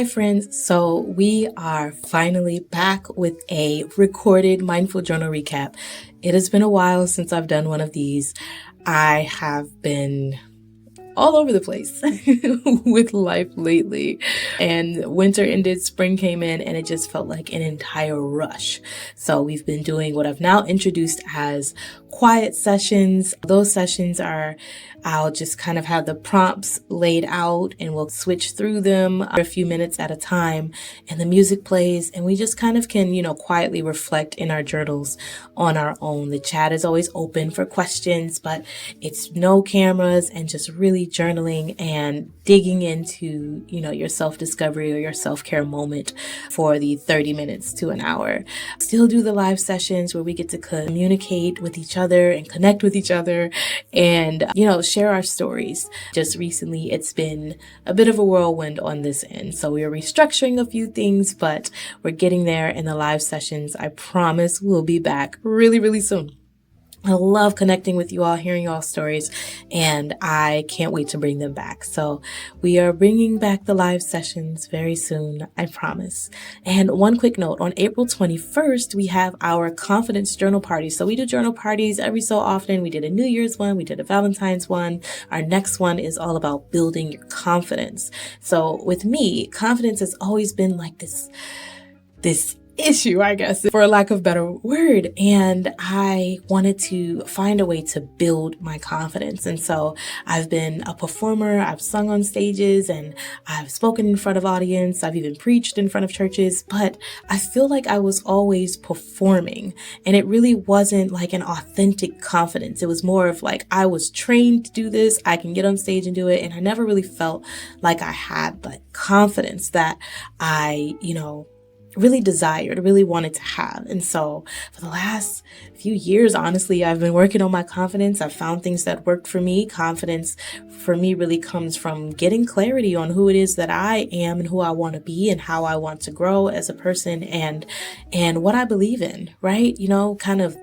Hi friends, so we are finally back with a recorded mindful journal recap. It has been a while since I've done one of these. I have been all over the place with life lately. And winter ended, spring came in, and it just felt like an entire rush. So we've been doing what I've now introduced as quiet sessions. Those sessions are, I'll just kind of have the prompts laid out and we'll switch through them a few minutes at a time, and the music plays and we just kind of can, quietly reflect in our journals on our own. The chat is always open for questions, but it's no cameras and just really journaling and digging into, your self-discovery or your self-care moment for the 30 minutes to an hour. Still do the live sessions where we get to communicate with each other and connect with each other and, share our stories. Just recently, it's been a bit of a whirlwind on this end. So we are restructuring a few things, but we're getting there in the live sessions. I promise we'll be back really, really soon. I love connecting with you all, hearing y'all's stories, and I can't wait to bring them back. So we are bringing back the live sessions very soon, I promise. And one quick note, on April 21st, we have our confidence journal party. So we do journal parties every so often. We did a New Year's one, we did a Valentine's one. Our next one is all about building your confidence. So with me, confidence has always been like this issue, I guess, for lack of a better word. And I wanted to find a way to build my confidence. And so I've been a performer, I've sung on stages, and I've spoken in front of audience. I've even preached in front of churches, but I feel like I was always performing, and it really wasn't like an authentic confidence. It was more of like, I was trained to do this, I can get on stage and do it. And I never really felt like I had the confidence that I, really desired, really wanted to have. And so for the last few years, honestly, I've been working on my confidence. I've found things that worked for me. Confidence for me really comes from getting clarity on who it is that I am and who I want to be and how I want to grow as a person and what I believe in, right? Kind of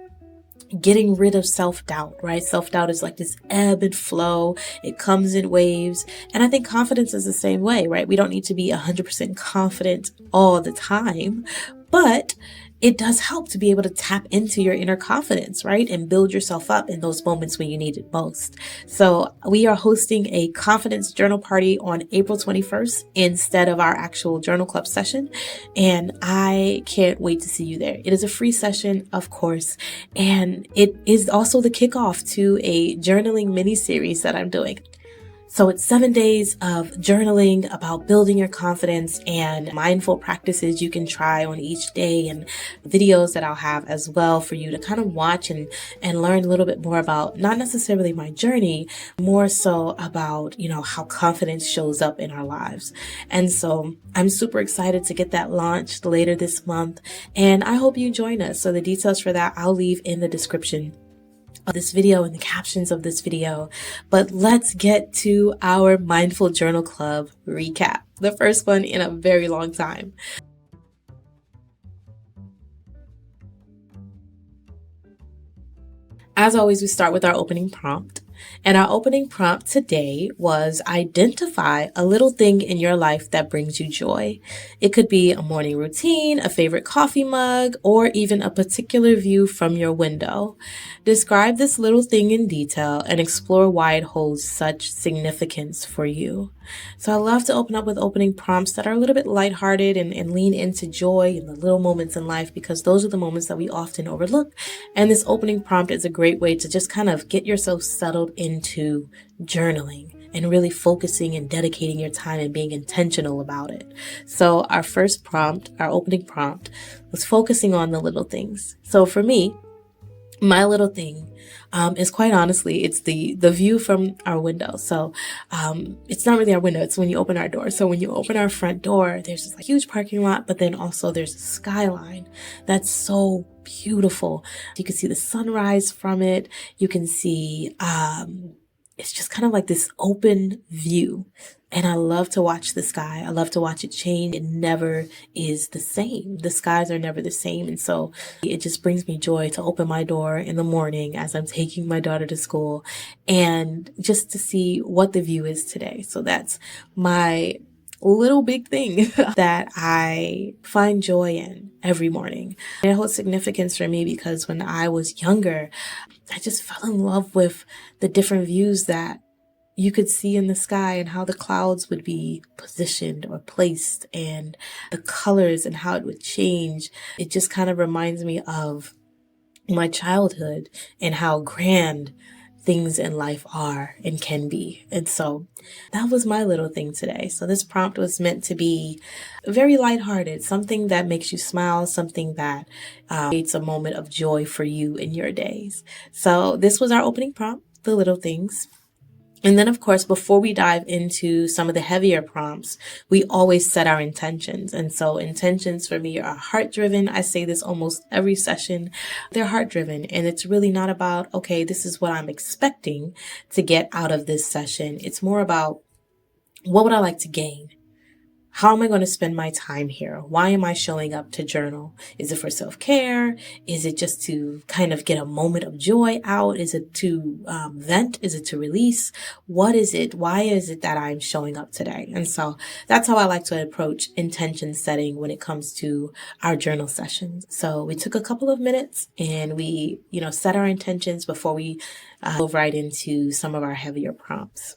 getting rid of self-doubt, right? Self-doubt is like this ebb and flow. It comes in waves. And I think confidence is the same way, right? We don't need to be 100% confident all the time, but it does help to be able to tap into your inner confidence, right? And build yourself up in those moments when you need it most. So we are hosting a confidence journal party on April 21st instead of our actual journal club session. And I can't wait to see you there. It is a free session, of course. And it is also the kickoff to a journaling mini series that I'm doing. So it's 7 days of journaling about building your confidence and mindful practices you can try on each day, and videos that I'll have as well for you to kind of watch and learn a little bit more about not necessarily my journey, more so about, how confidence shows up in our lives. And so I'm super excited to get that launched later this month, and I hope you join us. So the details for that I'll leave in the description of this video and the captions of this video. But let's get to our Mindful Journal Club recap, the first one in a very long time. As always, we start with our opening prompt. And our opening prompt today was identify a little thing in your life that brings you joy. It could be a morning routine, a favorite coffee mug, or even a particular view from your window. Describe this little thing in detail and explore why it holds such significance for you. So I love to open up with opening prompts that are a little bit lighthearted and lean into joy and the little moments in life, because those are the moments that we often overlook. And this opening prompt is a great way to just kind of get yourself settled into journaling and really focusing and dedicating your time and being intentional about it. So our first prompt, our opening prompt, was focusing on the little things. So for me, my little thing is quite honestly, it's the view from our window. So it's not really our window, it's when you open our door. So when you open our front door, there's this huge parking lot, but then also there's a skyline that's so beautiful. You can see the sunrise from it. You can see it's just kind of like this open view. And I love to watch the sky. I love to watch it change. It never is the same. The skies are never the same. And so it just brings me joy to open my door in the morning as I'm taking my daughter to school and just to see what the view is today. So that's my little big thing that I find joy in every morning. It holds significance for me because when I was younger, I just fell in love with the different views that you could see in the sky and how the clouds would be positioned or placed and the colors and how it would change. It just kind of reminds me of my childhood and how grand things in life are and can be. And so that was my little thing today. So this prompt was meant to be very lighthearted, something that makes you smile, something that creates a moment of joy for you in your days. So this was our opening prompt, the little things. And then, of course, before we dive into some of the heavier prompts, we always set our intentions. And so intentions for me are heart driven. I say this almost every session. They're heart driven. And it's really not about, okay, this is what I'm expecting to get out of this session. It's more about what would I like to gain? How am I going to spend my time here? Why am I showing up to journal? Is it for self-care? Is it just to kind of get a moment of joy out? Is it to vent? Is it to release? What is it? Why is it that I'm showing up today? And so that's how I like to approach intention setting when it comes to our journal sessions. So we took a couple of minutes and we, set our intentions before we move right into some of our heavier prompts.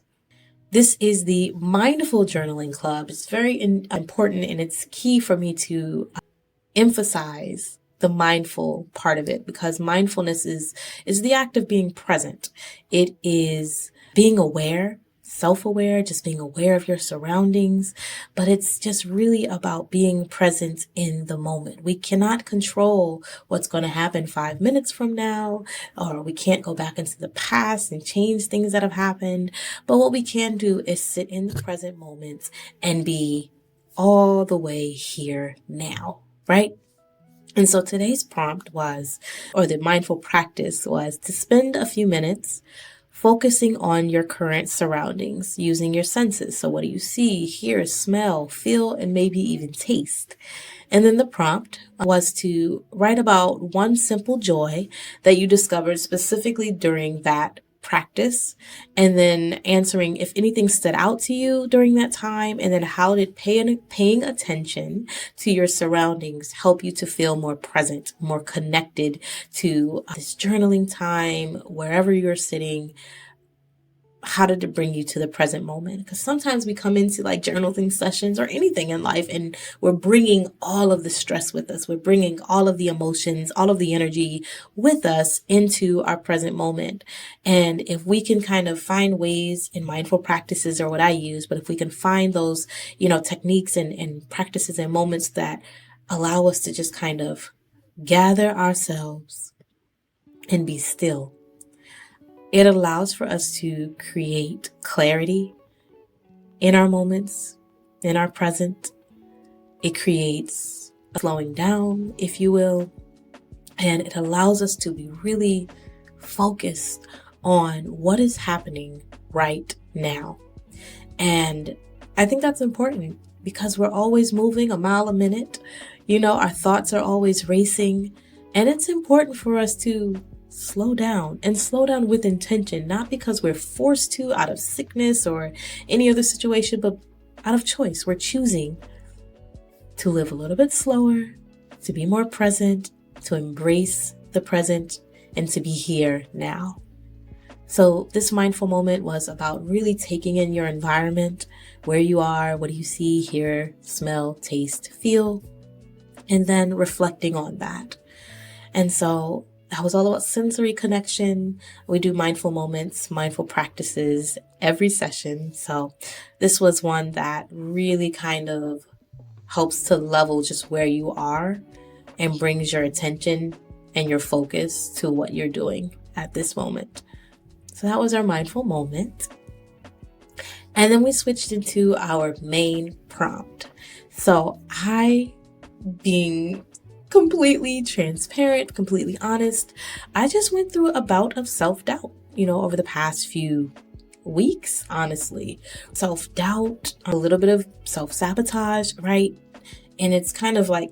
This is the Mindful Journaling Club. It's very important and it's key for me to emphasize the mindful part of it because mindfulness is the act of being present. It is being aware, self-aware, just being aware of your surroundings, but it's just really about being present in the moment. We cannot control what's going to happen 5 minutes from now, or we can't go back into the past and change things that have happened. But what we can do is sit in the present moments and be all the way here now, right? And so today's prompt the mindful practice was to spend a few minutes focusing on your current surroundings, using your senses. So what do you see, hear, smell, feel, and maybe even taste? And then the prompt was to write about one simple joy that you discovered specifically during that practice, and then answering if anything stood out to you during that time, and then how did paying attention to your surroundings help you to feel more present, more connected to this journaling time, wherever you're sitting. How did it bring you to the present moment? Because sometimes we come into like journaling sessions or anything in life and we're bringing all of the stress with us. We're bringing all of the emotions, all of the energy with us into our present moment. And if we can kind of find ways in mindful practices or what I use, but if we can find those, techniques and practices and moments that allow us to just kind of gather ourselves and be still, it allows for us to create clarity in our moments, in our present. It creates a slowing down, if you will, and it allows us to be really focused on what is happening right now. And I think that's important because we're always moving a mile a minute. Our thoughts are always racing, and it's important for us to slow down with intention, not because we're forced to out of sickness or any other situation, but out of choice. We're choosing to live a little bit slower, to be more present, to embrace the present, and to be here now. So this mindful moment was about really taking in your environment, where you are, what do you see, hear, smell, taste, feel, and then reflecting on that. And so that was all about sensory connection. We do mindful moments, mindful practices every session. So this was one that really kind of helps to level just where you are and brings your attention and your focus to what you're doing at this moment. So that was our mindful moment. And then we switched into our main prompt. So being completely transparent, completely honest, I just went through a bout of self-doubt, over the past few weeks, honestly. Self-doubt, a little bit of self-sabotage, right? And it's kind of like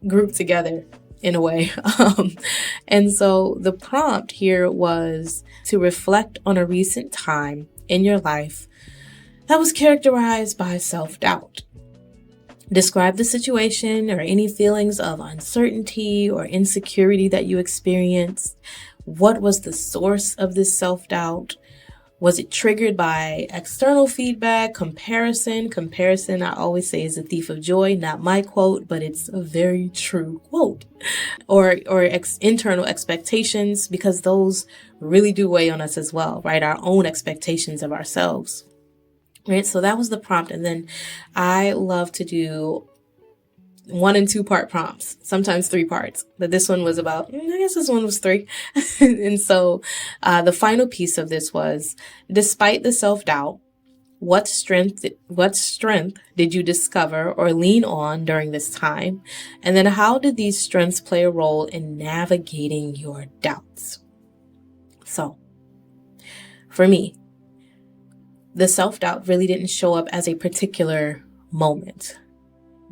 grouped together in a way. And so the prompt here was to reflect on a recent time in your life that was characterized by self-doubt. Describe the situation or any feelings of uncertainty or insecurity that you experienced. What was the source of this self-doubt? Was it triggered by external feedback, comparison? Comparison, I always say, is a thief of joy. Not my quote, but it's a very true quote. Or internal expectations, because those really do weigh on us as well, right? Our own expectations of ourselves. Right, so that was the prompt. And then I love to do 1 and 2 part prompts, sometimes 3 parts. But this one was about, I guess this one was 3. And so the final piece of this was, despite the self-doubt, what strength did you discover or lean on during this time? And then how did these strengths play a role in navigating your doubts? So for me, the self-doubt really didn't show up as a particular moment.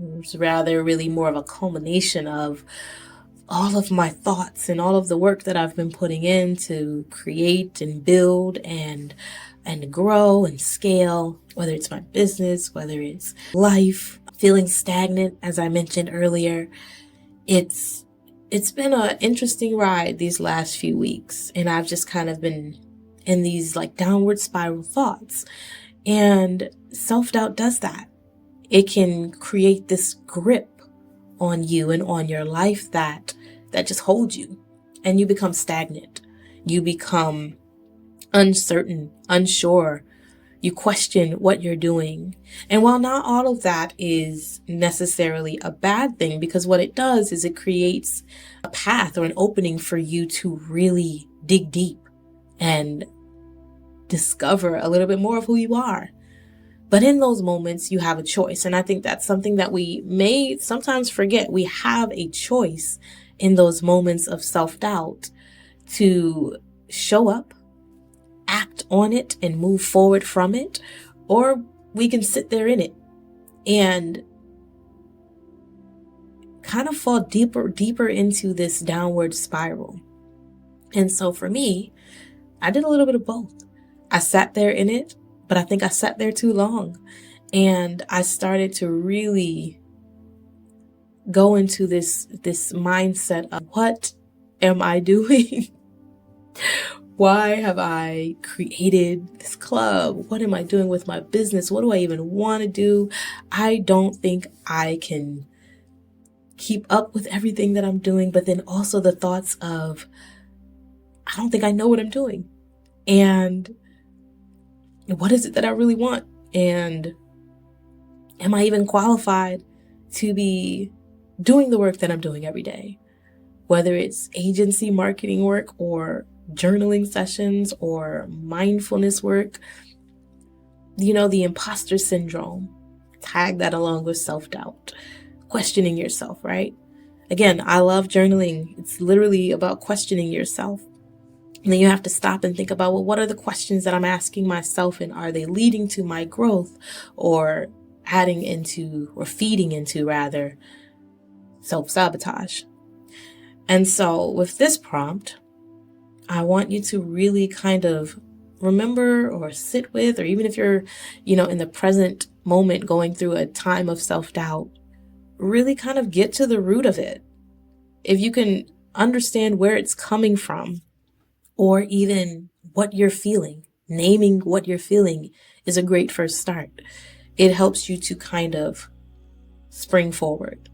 It was rather really more of a culmination of all of my thoughts and all of the work that I've been putting in to create and build and grow and scale, whether it's my business, whether it's life, feeling stagnant, as I mentioned earlier. It's been an interesting ride these last few weeks, and I've just kind of been in these like downward spiral thoughts. And self-doubt does that. It can create this grip on you and on your life that just holds you, and you become stagnant. You become uncertain, unsure. You question what you're doing. And while not all of that is necessarily a bad thing, because what it does is it creates a path or an opening for you to really dig deep and discover a little bit more of who you are. But in those moments, you have a choice. And I think that's something that we may sometimes forget. We have a choice in those moments of self-doubt to show up, act on it, and move forward from it. Or we can sit there in it and kind of fall deeper into this downward spiral. And so for me, I did a little bit of both. I sat there in it, but I think I sat there too long. And I started to really go into this mindset of, what am I doing? Why have I created this club? What am I doing with my business? What do I even want to do? I don't think I can keep up with everything that I'm doing. But then also the thoughts of, I don't think I know what I'm doing. And what is it that I really want? And am I even qualified to be doing the work that I'm doing every day? Whether it's agency marketing work or journaling sessions or mindfulness work, the imposter syndrome, tag that along with self-doubt, questioning yourself, right? Again, I love journaling. It's literally about questioning yourself. And then you have to stop and think about, well, what are the questions that I'm asking myself, and are they leading to my growth or adding into, or feeding into rather, self-sabotage? And so with this prompt, I want you to really kind of remember or sit with, or even if you're, in the present moment going through a time of self-doubt, really kind of get to the root of it. If you can understand where it's coming from, or even what you're feeling, naming what you're feeling is a great first start. It helps you to kind of spring forward.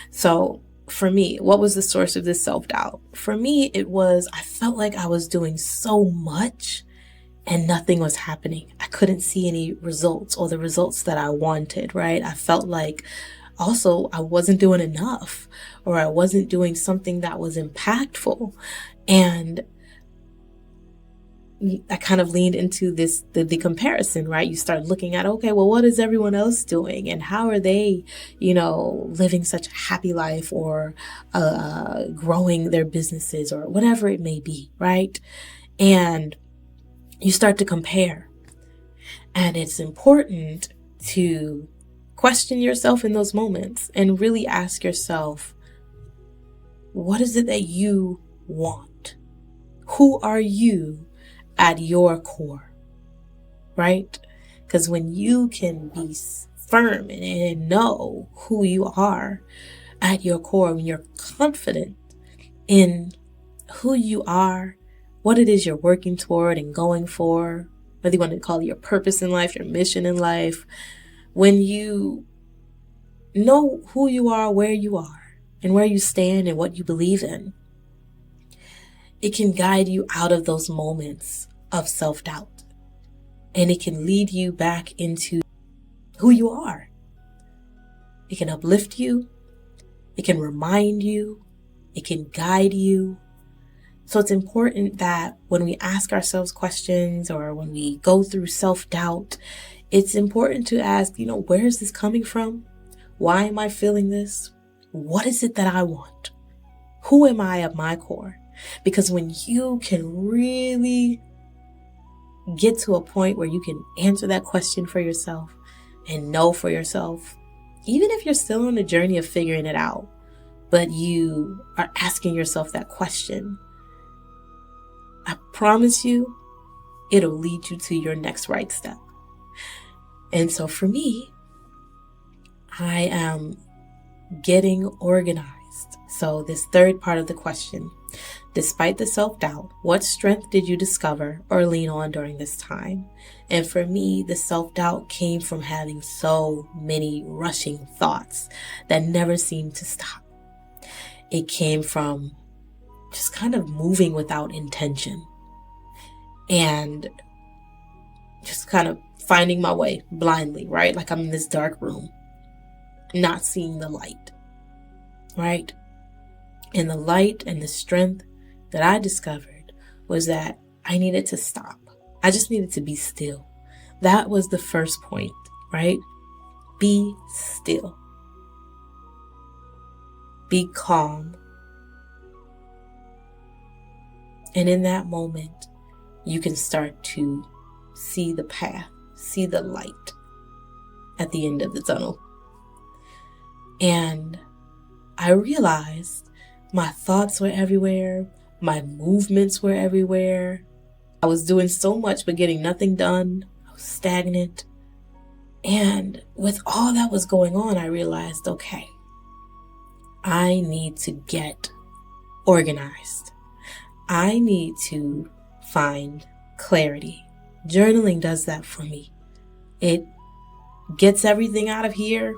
So for me, what was the source of this self-doubt? For me, it was, I felt like I was doing so much and nothing was happening. I couldn't see any results, or the results that I wanted, right? I felt like also I wasn't doing enough, or I wasn't doing something that was impactful. And I kind of leaned into this, the comparison, right? You start looking at, okay, well, what is everyone else doing? And how are they, living such a happy life, or growing their businesses, or whatever it may be, right? And you start to compare. And it's important to question yourself in those moments and really ask yourself, what is it that you want? Who are you at your core, right? Because when you can be firm and know who you are at your core, when you're confident in who you are, what it is you're working toward and going for, whether you want to call it your purpose in life, your mission in life, when you know who you are, where you are, and where you stand and what you believe in, it can guide you out of those moments of self-doubt. And it can lead you back into who you are. It can uplift you. It can remind you. It can guide you. So it's important that when we ask ourselves questions or when we go through self-doubt, it's important to ask, where is this coming from? Why am I feeling this? What is it that I want? Who am I at my core? Because when you can really get to a point where you can answer that question for yourself and know for yourself, even if you're still on the journey of figuring it out, but you are asking yourself that question, I promise you, it'll lead you to your next right step. And so for me, I am getting organized. So this third part of the question, despite the self-doubt, what strength did you discover or lean on during this time? And for me, the self-doubt came from having so many rushing thoughts that never seemed to stop. It came from just kind of moving without intention and just kind of finding my way blindly, right? Like I'm in this dark room, not seeing the light, right? And the light and the strength that I discovered was that I needed to stop. I just needed to be still. That was the first point, right? Be still. Be calm. And in that moment, you can start to see the path, see the light at the end of the tunnel. And I realized my thoughts were everywhere. My movements were everywhere. I was doing so much but getting nothing done. I was stagnant. And with all that was going on, I realized, okay, I need to get organized. I need to find clarity. Journaling does that for me. It gets everything out of here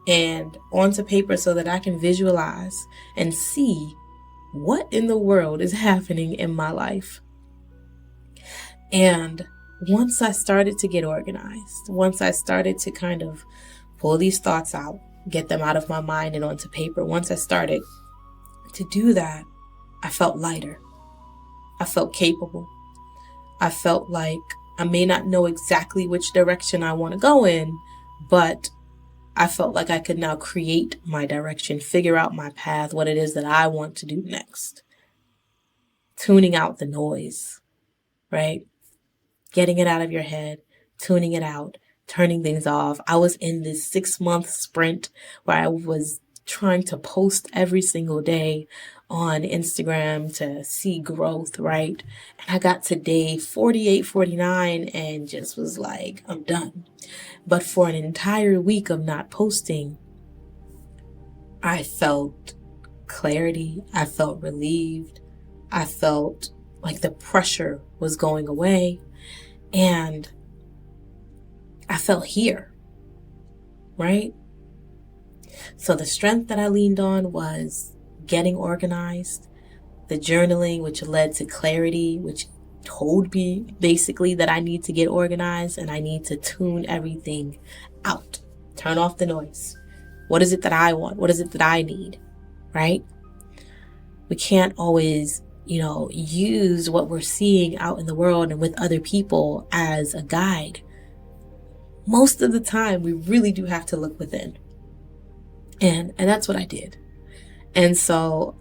and onto paper so that I can visualize and see what in the world is happening in my life. And once I started to get organized, once I started to kind of pull these thoughts out, get them out of my mind and onto paper, once I started to do that, I felt lighter. I felt capable. I felt like I may not know exactly which direction I want to go in, but I felt like I could now create my direction, figure out my path, what it is that I want to do next. Tuning out the noise, right? Getting it out of your head, tuning it out, turning things off. I was in this 6-month sprint where I was trying to post every single day on Instagram to see growth, right? And I got to day 48, 49 and just was like, I'm done. But for an entire week of not posting, I felt clarity. I felt relieved. I felt like the pressure was going away. And I felt here, right? So the strength that I leaned on was getting organized, the journaling, which led to clarity, which told me basically that I need to get organized and I need to tune everything out, turn off the noise. What is it that I want? What is it that I need, right? We can't always, use what we're seeing out in the world and with other people as a guide. Most of the time, we really do have to look within. And that's what I did. And so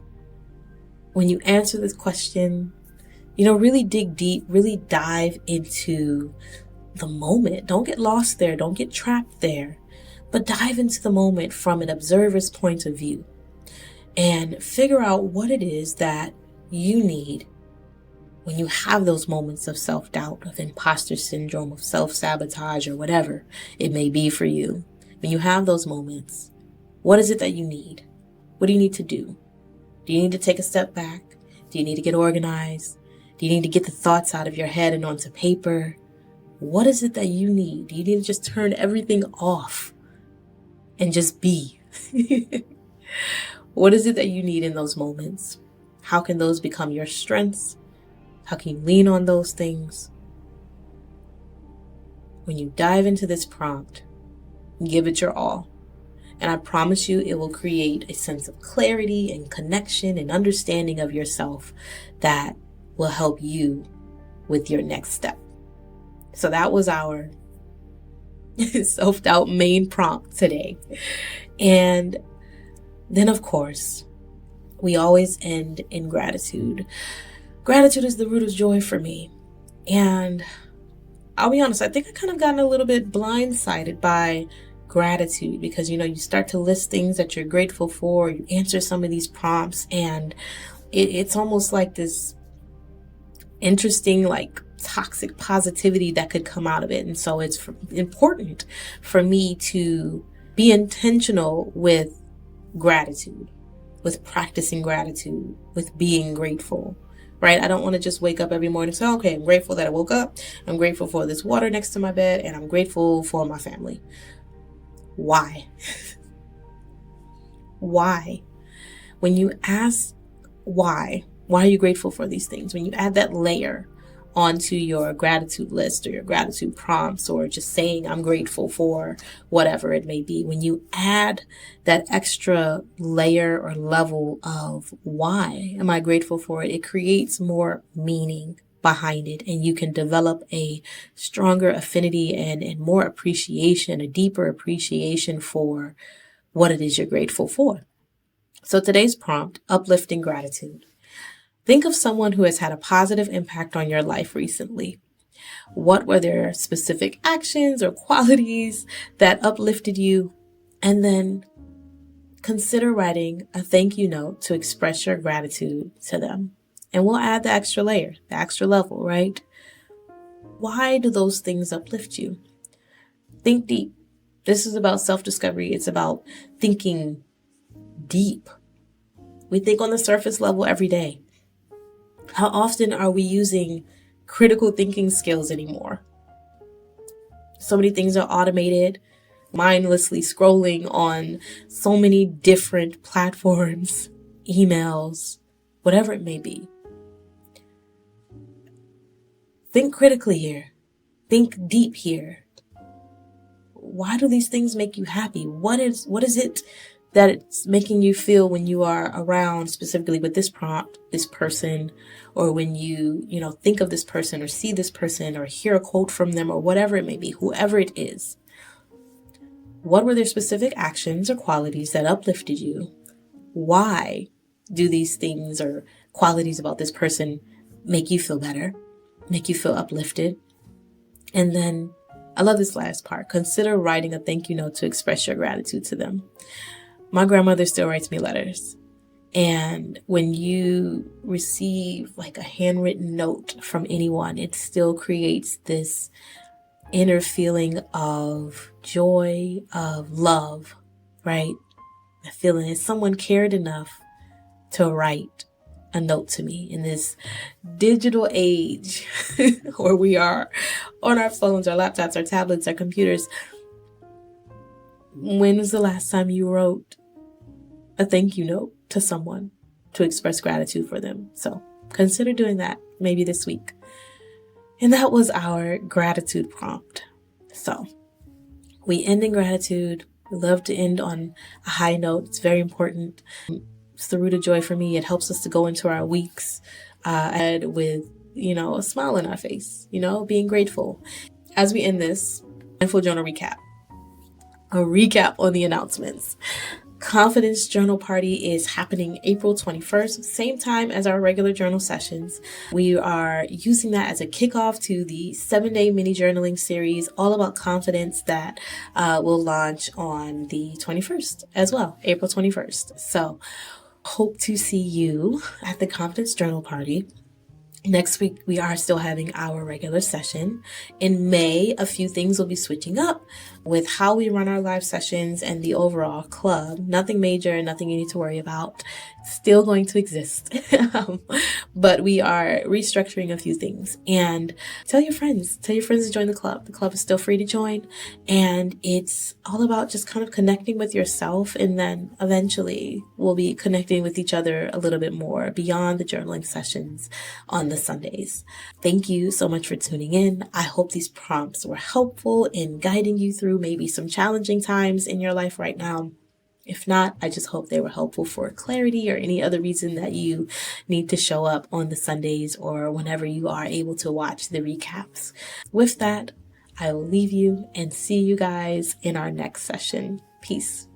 when you answer this question, really dig deep, really dive into the moment. Don't get lost there. Don't get trapped there, but dive into the moment from an observer's point of view and figure out what it is that you need when you have those moments of self-doubt, of imposter syndrome, of self-sabotage, or whatever it may be for you, when you have those moments, what is it that you need? What do you need to do? Do you need to take a step back? Do you need to get organized? Do you need to get the thoughts out of your head and onto paper? What is it that you need? Do you need to just turn everything off and just be? What is it that you need in those moments? How can those become your strengths? How can you lean on those things? When you dive into this prompt, give it your all. And I promise you, it will create a sense of clarity and connection and understanding of yourself that will help you with your next step. So that was our self-doubt main prompt today. And then, of course, we always end in gratitude. Gratitude is the root of joy for me. And I'll be honest, I think I kind of gotten a little bit blindsided by gratitude because, you start to list things that you're grateful for, you answer some of these prompts, and it's almost like this interesting, toxic positivity that could come out of it. And so it's important for me to be intentional with gratitude, with practicing gratitude, with being grateful, right? I don't want to just wake up every morning and say, okay, I'm grateful that I woke up. I'm grateful for this water next to my bed, and I'm grateful for my family. Why? Why? When you ask why are you grateful for these things? When you add that layer onto your gratitude list or your gratitude prompts, or just saying I'm grateful for whatever it may be, when you add that extra layer or level of why am I grateful for it, it creates more meaning behind it, and you can develop a stronger affinity and more appreciation, a deeper appreciation for what it is you're grateful for. So today's prompt, uplifting gratitude. Think of someone who has had a positive impact on your life recently. What were their specific actions or qualities that uplifted you? And then consider writing a thank you note to express your gratitude to them. And we'll add the extra layer, the extra level, right? Why do those things uplift you? Think deep. This is about self-discovery. It's about thinking deep. We think on the surface level every day. How often are we using critical thinking skills anymore? So many things are automated, mindlessly scrolling on so many different platforms, emails, whatever it may be. Think critically here. Think deep here. Why do these things make you happy? What is it that it's making you feel when you are around, specifically with this prompt, this person, or when you think of this person or see this person or hear a quote from them or whatever it may be, whoever it is? What were their specific actions or qualities that uplifted you? Why do these things or qualities about this person make you feel better, make you feel uplifted? And then I love this last part. Consider writing a thank you note to express your gratitude to them. My grandmother still writes me letters. And when you receive a handwritten note from anyone, it still creates this inner feeling of joy, of love, right? The feeling that someone cared enough to write a note to me in this digital age where we are on our phones, our laptops, our tablets, our computers. When was the last time you wrote a thank you note to someone to express gratitude for them? So consider doing that maybe this week. And that was our gratitude prompt. So we end in gratitude. We love to end on a high note. It's very important. It's the root of joy for me. It helps us to go into our weeks with, a smile on our face, being grateful. As we end this mindful journal recap, a recap on the announcements. Confidence Journal Party is happening April 21st, same time as our regular journal sessions. We are using that as a kickoff to the 7-day mini journaling series, all about confidence, that will launch on the 21st as well, April 21st. So hope to see you at the Confidence Journal Party. Next week, we are still having our regular session. In May, a few things will be switching up with how we run our live sessions and the overall club. Nothing major, nothing you need to worry about. Still going to exist. But we are restructuring a few things. And tell your friends to join the club. The club is still free to join. And it's all about just kind of connecting with yourself. And then eventually we'll be connecting with each other a little bit more beyond the journaling sessions on the Sundays. Thank you so much for tuning in. I hope these prompts were helpful in guiding you through maybe some challenging times in your life right now. If not, I just hope they were helpful for clarity or any other reason that you need to show up on the Sundays or whenever you are able to watch the recaps. With that, I will leave you and see you guys in our next session. Peace.